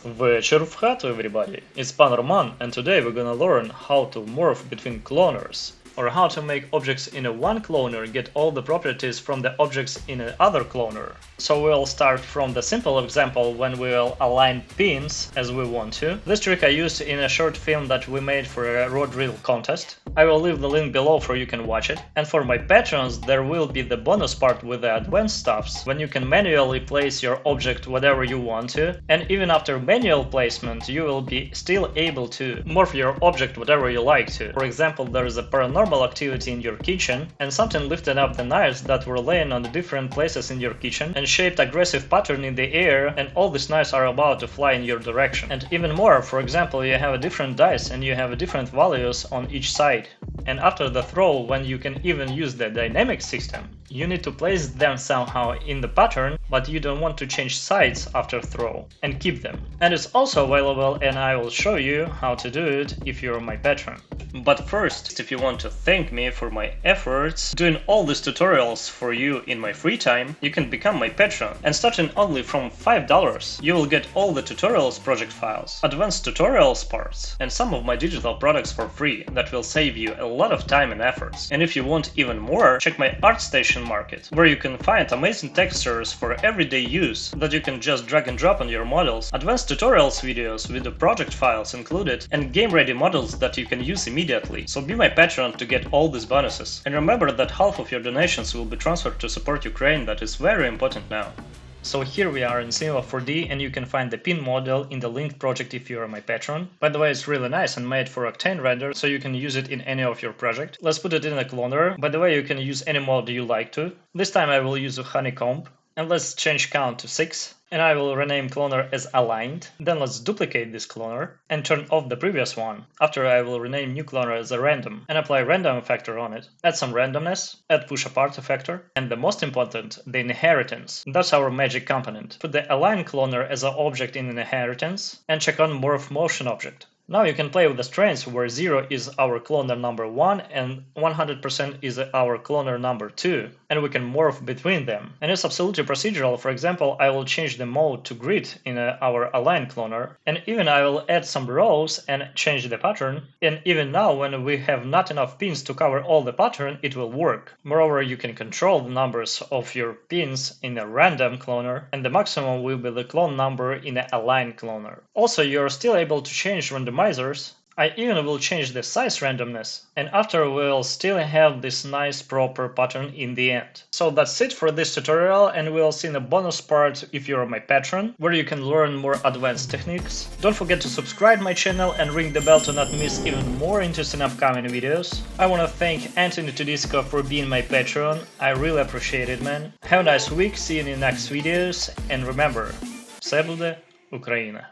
Вечер в хату, everybody! It's PanRoman, and today we're gonna learn how to morph between cloners, or how to make objects in a one cloner get all the properties from the objects in another cloner. So we'll start from the simple example when we'll align pins as we want to. This trick I used in a short film that we made for a road reel contest. I will leave the link below so you can watch it. And for my patrons, there will be the bonus part with the advanced stuffs, when you can manually place your object whatever you want to, and even after manual placement you will be still able to morph your object whatever you like to. For example, there is a paranormal activity in your kitchen, and something lifted up the knives that were laying on the different places in your kitchen and shaped aggressive pattern in the air, and all these knives are about to fly in your direction. And even more, for example, you have a different dice and you have different values on each side. And after the throw, when you can even use the dynamic system, you need to place them somehow in the pattern, but you don't want to change sides after throw and keep them. And it's also available, and I will show you how to do it if you're my patron. But first, if you want to thank me for my efforts doing all these tutorials for you in my free time, you can become my patron, and starting only from $5 you will get all the tutorials project files, advanced tutorials parts, and some of my digital products for free that will save you a lot of time and efforts. And if you want even more, check my ArtStation market, where you can find amazing textures for everyday use that you can just drag and drop on your models, advanced tutorials videos with the project files included, and game ready models that you can use immediately. So be my patron to get all these bonuses. And remember that half of your donations will be transferred to support Ukraine, that is very important now. So here we are in Cinema 4D, and you can find the pin model in the linked project if you are my patron. By the way, it's really nice and made for Octane render, so you can use it in any of your project. Let's put it in a cloner. By the way, you can use any mode you like to. This time I will use a honeycomb. And let's change count to 6. And I will rename cloner as aligned. Then let's duplicate this cloner and turn off the previous one. After I will rename new cloner as a random and apply random factor on it. Add some randomness, add push apart factor, and the most important, the inheritance. That's our magic component. Put the align cloner as an object in inheritance and check on morph motion object. Now you can play with the strengths where 0 is our cloner number 1 and 100% is our cloner number 2, and we can morph between them. And it's absolutely procedural. For example, I will change the mode to grid in our align cloner, and even I will add some rows and change the pattern, and even now when we have not enough pins to cover all the pattern, it will work. Moreover, you can control the numbers of your pins in a random cloner, and the maximum will be the clone number in an align cloner. Also, you're still able to change randomizers. I even will change the size randomness, and after we'll still have this nice proper pattern in the end. So that's it for this tutorial, and we'll see in the bonus part if you're my patron, where you can learn more advanced techniques. Don't forget to subscribe my channel and ring the bell to not miss even more interesting upcoming videos. I want to thank Anthony Tudisco for being my patron. I really appreciate it, man. Have a nice week, see you in the next videos, and remember, все буде Україна!